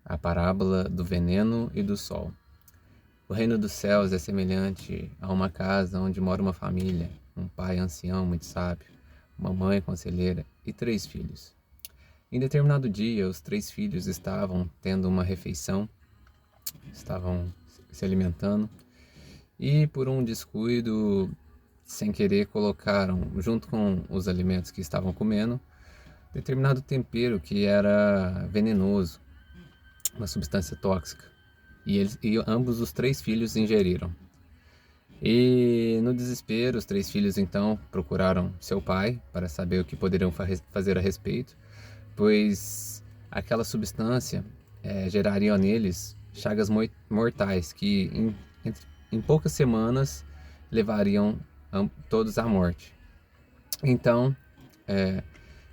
a parábola do veneno e do sol. O reino dos céus é semelhante a uma casa onde mora uma família, um pai ancião muito sábio, uma mãe conselheira e 3 filhos. Em determinado dia, os 3 filhos estavam tendo uma refeição, estavam se alimentando e, por um descuido, sem querer, colocaram, junto com os alimentos que estavam comendo, determinado tempero que era venenoso, uma substância tóxica. E ambos os 3 filhos ingeriram. E no desespero, os 3 filhos então procuraram seu pai para saber o que poderiam fazer a respeito, pois aquela substância geraria neles chagas mortais que em poucas semanas levariam todos à morte. Então,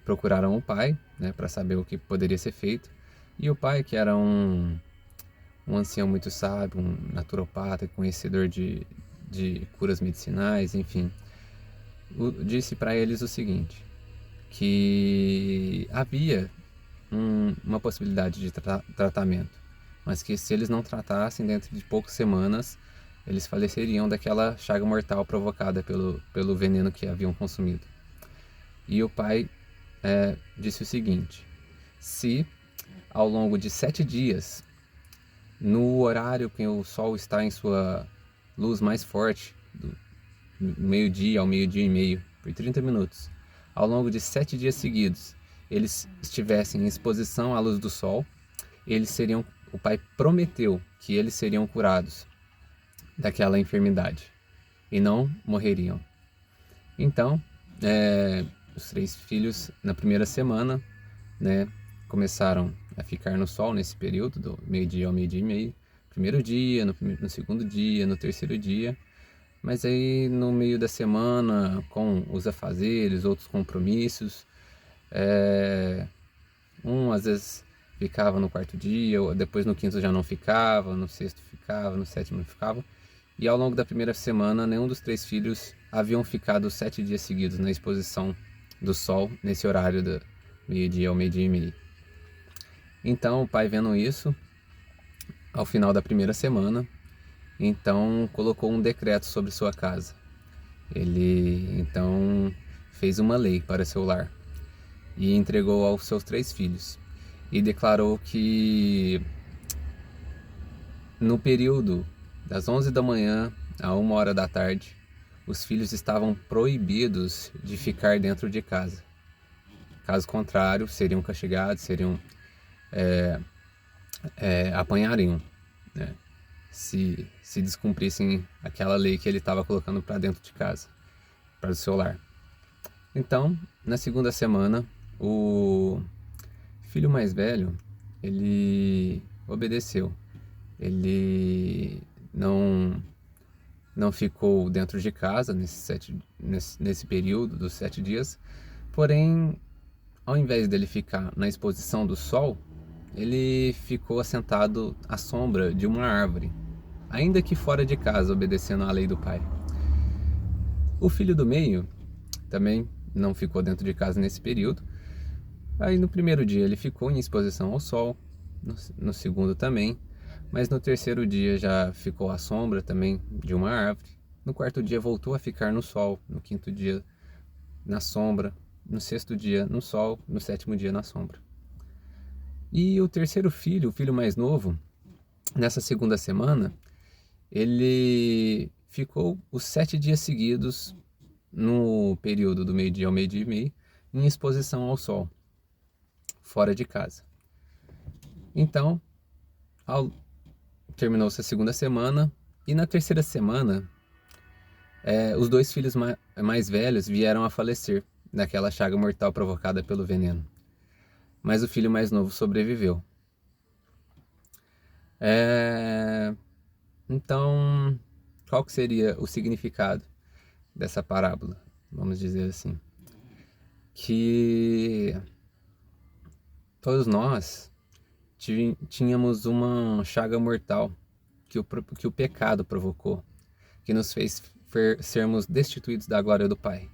procuraram o pai, né, para saber o que poderia ser feito. E o pai, que era um ancião muito sábio, um naturopata, conhecedor de curas medicinais, enfim, disse para eles o seguinte, que havia uma possibilidade de tratamento, mas que se eles não tratassem, dentro de poucas semanas, eles faleceriam daquela chaga mortal provocada pelo veneno que haviam consumido. E o pai disse o seguinte: se ao longo de 7 dias, no horário que o sol está em sua luz mais forte, do meio-dia ao meio-dia e meio, por 30 minutos, ao longo de 7 dias seguidos, eles estivessem em exposição à luz do sol, o pai prometeu que eles seriam curados daquela enfermidade e não morreriam. Então, os 3 filhos, na primeira semana, começaram a ficar no sol nesse período, do meio-dia ao meio-dia e meio. Primeiro dia, no segundo dia, no terceiro dia. Mas aí, no meio da semana, com os afazeres, outros compromissos, às vezes ficava no quarto dia, depois no quinto já não ficava, no sexto ficava, no sétimo não ficava. E ao longo da primeira semana, nenhum dos 3 filhos haviam ficado 7 dias seguidos na exposição do sol, nesse horário do meio-dia ao meio-dia e meio. Então, o pai, vendo isso, ao final da primeira semana, então colocou um decreto sobre sua casa. Ele então fez uma lei para seu lar e entregou aos seus 3 filhos e declarou que no período das 11 da manhã a 1 hora da tarde, os filhos estavam proibidos de ficar dentro de casa. Caso contrário, seriam castigados, apanhariam, né, se descumprissem aquela lei que ele estava colocando para dentro de casa, para o seu lar. Então, na segunda semana, o filho mais velho, ele obedeceu. Ele não ficou dentro de casa nesse período dos 7 dias, porém, ao invés dele ficar na exposição do sol, ele ficou assentado à sombra de uma árvore, ainda que fora de casa, obedecendo à lei do pai. O filho do meio também não ficou dentro de casa nesse período. Aí no primeiro dia ele ficou em exposição ao sol, no segundo também, mas no terceiro dia já ficou à sombra também de uma árvore. No quarto dia voltou a ficar no sol, no quinto dia na sombra, no sexto dia no sol, no sétimo dia na sombra. E o terceiro filho, o filho mais novo, nessa segunda semana, ele ficou os 7 dias seguidos, no período do meio-dia ao meio-dia e meio, em exposição ao sol, fora de casa. Então, terminou-se a segunda semana, e na terceira semana, os 2 filhos mais velhos vieram a falecer daquela chaga mortal provocada pelo veneno. Mas o filho mais novo sobreviveu. Então, qual que seria o significado dessa parábola? Vamos dizer assim, que todos nós tínhamos uma chaga mortal que o pecado provocou, que nos fez sermos destituídos da glória do Pai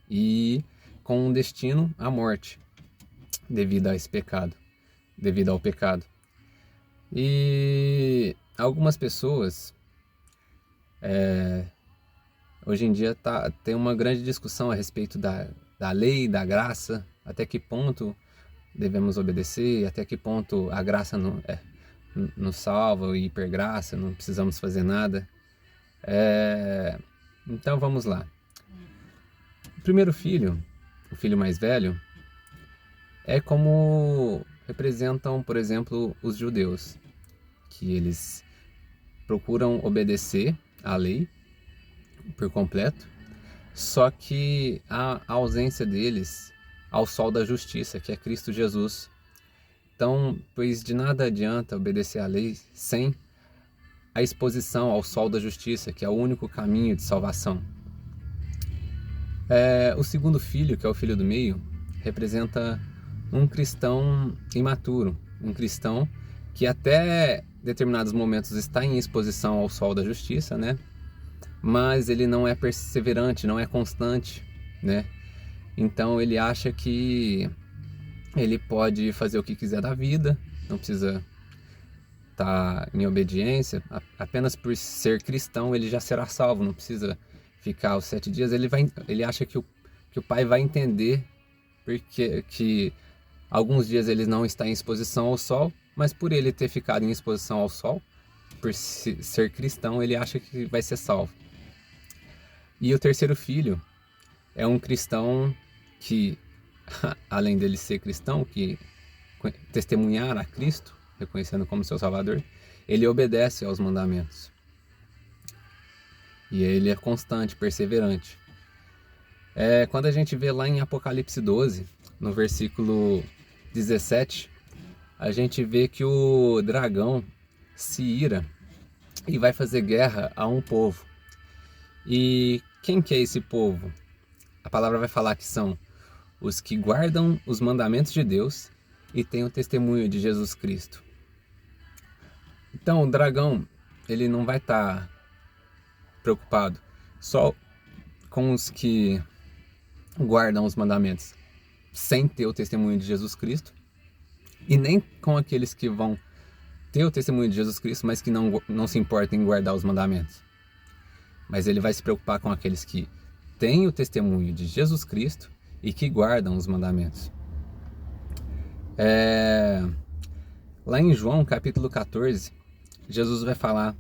e com um destino à morte devido a esse pecado, devido ao pecado. E algumas pessoas, hoje em dia tem uma grande discussão a respeito da lei, da graça, até que ponto devemos obedecer, até que ponto a graça nos salva, e hipergraça, não precisamos fazer nada. Então vamos lá. O primeiro filho, o filho mais velho, é como representam, por exemplo, os judeus, que eles procuram obedecer à lei por completo, só que a ausência deles ao sol da justiça, que é Cristo Jesus. Então, pois de nada adianta obedecer à lei sem a exposição ao sol da justiça, que é o único caminho de salvação. O segundo filho, que é o filho do meio, representa um cristão imaturo, um cristão que até determinados momentos está em exposição ao sol da justiça, né? Mas ele não é perseverante, não é constante, né? Então ele acha que ele pode fazer o que quiser da vida, não precisa estar em obediência, apenas por ser cristão ele já será salvo, não precisa ficar os 7 dias. Ele acha que o pai vai entender porque que alguns dias ele não está em exposição ao sol, mas por ele ter ficado em exposição ao sol, por ser cristão, ele acha que vai ser salvo. E o terceiro filho é um cristão que, além dele ser cristão, que testemunhar a Cristo, reconhecendo como seu Salvador, ele obedece aos mandamentos. E ele é constante, perseverante. Quando a gente vê lá em Apocalipse 12, no versículo 17, a gente vê que o dragão se ira e vai fazer guerra a um povo. E quem que é esse povo? A palavra vai falar que são os que guardam os mandamentos de Deus e têm o testemunho de Jesus Cristo. Então o dragão, ele não vai estar preocupado só com os que guardam os mandamentos sem ter o testemunho de Jesus Cristo, e nem com aqueles que vão ter o testemunho de Jesus Cristo, mas que não se importam em guardar os mandamentos. Mas ele vai se preocupar com aqueles que têm o testemunho de Jesus Cristo e que guardam os mandamentos. Lá em João capítulo 14, Jesus vai falar,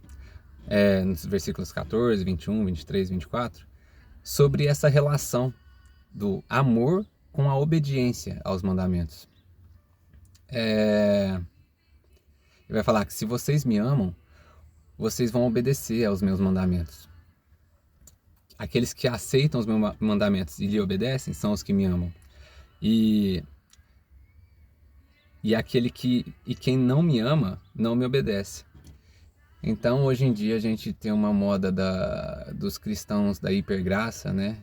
nos versículos 14, 21, 23, 24, sobre essa relação do amor com a obediência aos mandamentos. Ele vai falar que se vocês me amam, vocês vão obedecer aos meus mandamentos. Aqueles que aceitam os meus mandamentos e lhe obedecem são os que me amam. E quem não me ama, não me obedece. Então, hoje em dia, a gente tem uma moda dos cristãos da hipergraça, né?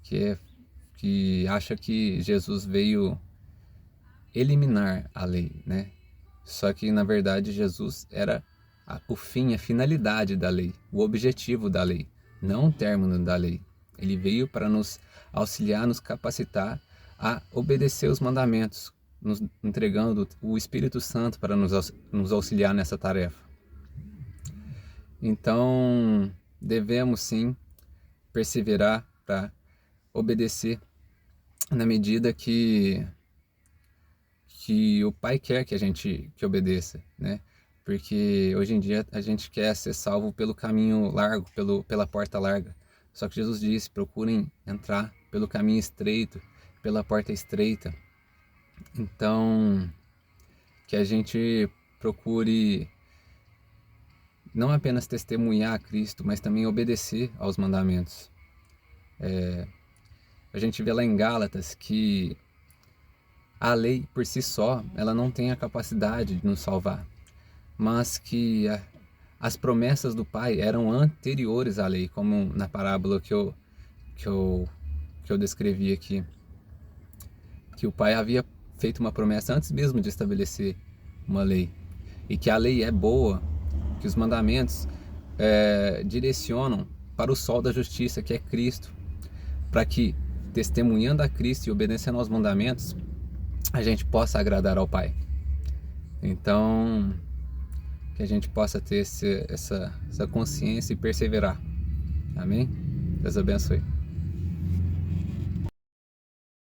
Que acha que Jesus veio eliminar a lei, né? Só que, na verdade, Jesus era o fim, a finalidade da lei, o objetivo da lei, não o término da lei. Ele veio para nos auxiliar, nos capacitar a obedecer os mandamentos, nos entregando o Espírito Santo para nos auxiliar nessa tarefa. Então, devemos sim perseverar para obedecer na medida que o Pai quer que a gente obedeça, né? Porque hoje em dia a gente quer ser salvo pelo caminho largo, pela porta larga. Só que Jesus disse, procurem entrar pelo caminho estreito, pela porta estreita. Então, que a gente procure não apenas testemunhar a Cristo, mas também obedecer aos mandamentos. A gente vê lá em Gálatas que a lei por si só, ela não tem a capacidade de nos salvar, mas que as promessas do Pai eram anteriores à lei, como na parábola que eu descrevi aqui, que o Pai havia feito uma promessa antes mesmo de estabelecer uma lei, e que a lei é boa, que os mandamentos direcionam para o sol da justiça, que é Cristo, para que, testemunhando a Cristo e obedecendo aos mandamentos, a gente possa agradar ao Pai. Então, que a gente possa ter essa consciência e perseverar. Amém? Deus abençoe.